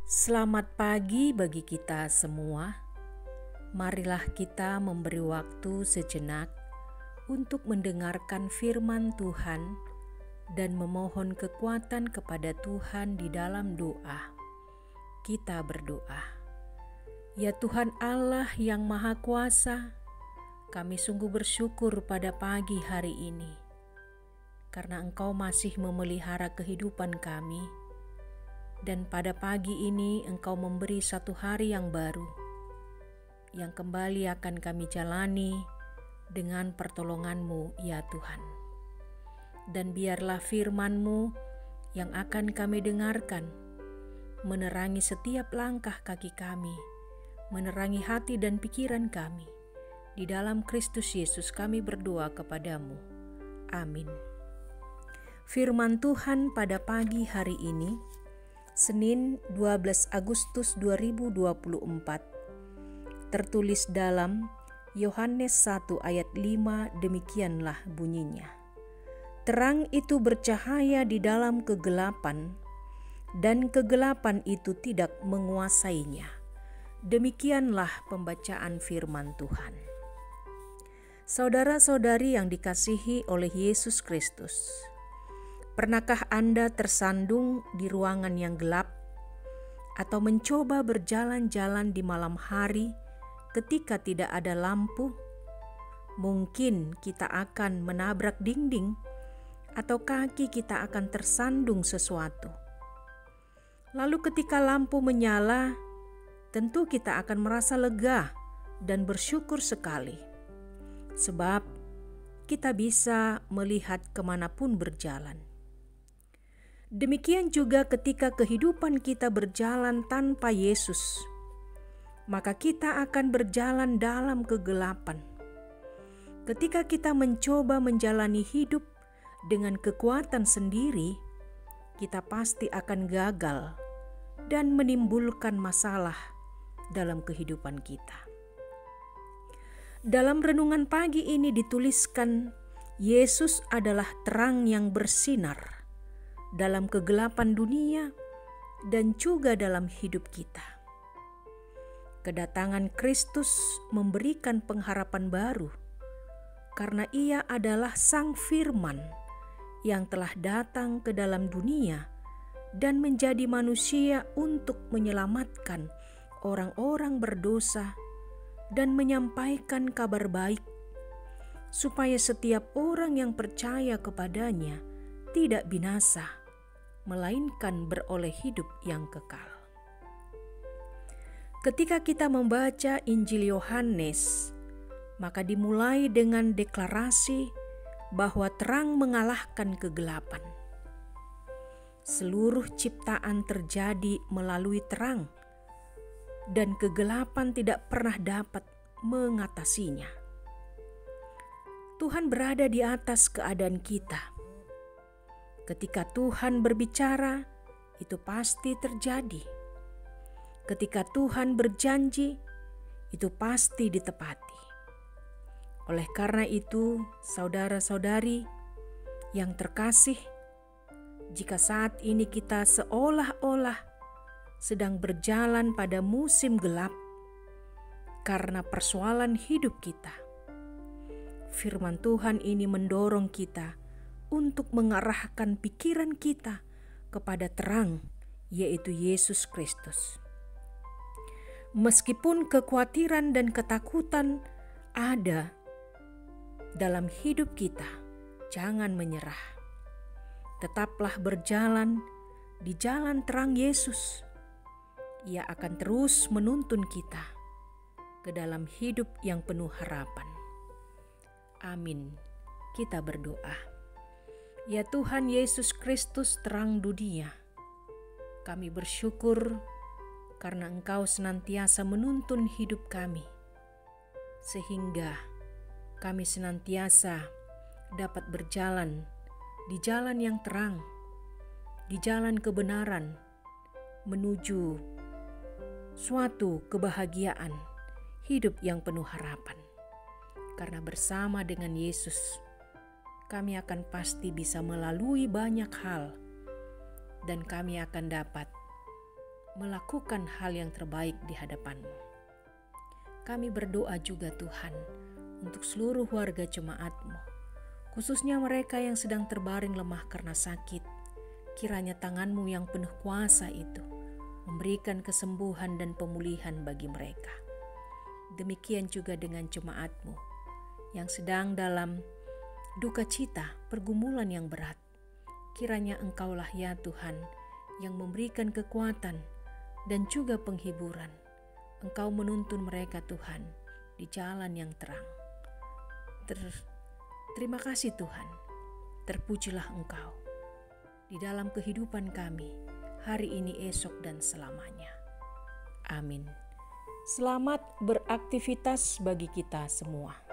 Selamat pagi bagi kita semua. Marilah kita memberi waktu sejenak untuk mendengarkan firman Tuhan dan memohon kekuatan kepada Tuhan di dalam doa. Kita berdoa. Ya Tuhan Allah yang Maha Kuasa, kami sungguh bersyukur pada pagi hari ini, karena Engkau masih memelihara kehidupan kami. Dan pada pagi ini Engkau memberi satu hari yang baru, yang kembali akan kami jalani dengan pertolongan-Mu, ya Tuhan. Dan biarlah firman-Mu yang akan kami dengarkan menerangi setiap langkah kaki kami, menerangi hati dan pikiran kami. Di dalam Kristus Yesus kami berdoa kepadamu. Amin. Firman Tuhan pada pagi hari ini, Senin 12 Agustus 2024, tertulis dalam Yohanes 1 ayat 5, demikianlah bunyinya. Terang itu bercahaya di dalam kegelapan, dan kegelapan itu tidak menguasainya. Demikianlah pembacaan firman Tuhan. Saudara-saudari yang dikasihi oleh Yesus Kristus, pernahkah Anda tersandung di ruangan yang gelap atau mencoba berjalan-jalan di malam hari ketika tidak ada lampu? Mungkin kita akan menabrak dinding atau kaki kita akan tersandung sesuatu. Lalu ketika lampu menyala, tentu kita akan merasa lega dan bersyukur sekali, sebab kita bisa melihat kemanapun berjalan. Demikian juga ketika kehidupan kita berjalan tanpa Yesus, maka kita akan berjalan dalam kegelapan. Ketika kita mencoba menjalani hidup dengan kekuatan sendiri, kita pasti akan gagal dan menimbulkan masalah dalam kehidupan kita. Dalam renungan pagi ini dituliskan, Yesus adalah terang yang bersinar dalam kegelapan dunia dan juga dalam hidup kita. Kedatangan Kristus memberikan pengharapan baru, karena Ia adalah Sang Firman yang telah datang ke dalam dunia dan menjadi manusia untuk menyelamatkan orang-orang berdosa dan menyampaikan kabar baik, supaya setiap orang yang percaya kepadanya tidak binasa, melainkan beroleh hidup yang kekal. Ketika kita membaca Injil Yohanes, maka dimulai dengan deklarasi bahwa terang mengalahkan kegelapan. Seluruh ciptaan terjadi melalui terang, dan kegelapan tidak pernah dapat mengatasinya. Tuhan berada di atas keadaan kita. Ketika Tuhan berbicara, itu pasti terjadi. Ketika Tuhan berjanji, itu pasti ditepati. Oleh karena itu, saudara-saudari yang terkasih, jika saat ini kita seolah-olah sedang berjalan pada musim gelap karena persoalan hidup kita, firman Tuhan ini mendorong kita untuk mengarahkan pikiran kita kepada terang, yaitu Yesus Kristus. Meskipun kekhawatiran dan ketakutan ada dalam hidup kita, jangan menyerah. Tetaplah berjalan di jalan terang Yesus. Ia akan terus menuntun kita ke dalam hidup yang penuh harapan. Amin. Kita berdoa. Ya Tuhan Yesus Kristus, terang dunia, kami bersyukur karena Engkau senantiasa menuntun hidup kami, sehingga kami senantiasa dapat berjalan di jalan yang terang, di jalan kebenaran, menuju suatu kebahagiaan, hidup yang penuh harapan. Karena bersama dengan Yesus, kami akan pasti bisa melalui banyak hal, dan kami akan dapat melakukan hal yang terbaik di hadapan-Mu. Kami berdoa juga Tuhan untuk seluruh warga jemaat-Mu, khususnya mereka yang sedang terbaring lemah karena sakit. Kiranya tangan-Mu yang penuh kuasa itu memberikan kesembuhan dan pemulihan bagi mereka. Demikian juga dengan jemaat-Mu yang sedang dalam duka cita, pergumulan yang berat. Kiranya Engkaulah ya Tuhan yang memberikan kekuatan dan juga penghiburan. Engkau menuntun mereka Tuhan di jalan yang terang. Terima kasih Tuhan, terpujilah Engkau di dalam kehidupan kami hari ini, esok, dan selamanya. Amin. Selamat beraktivitas bagi kita semua.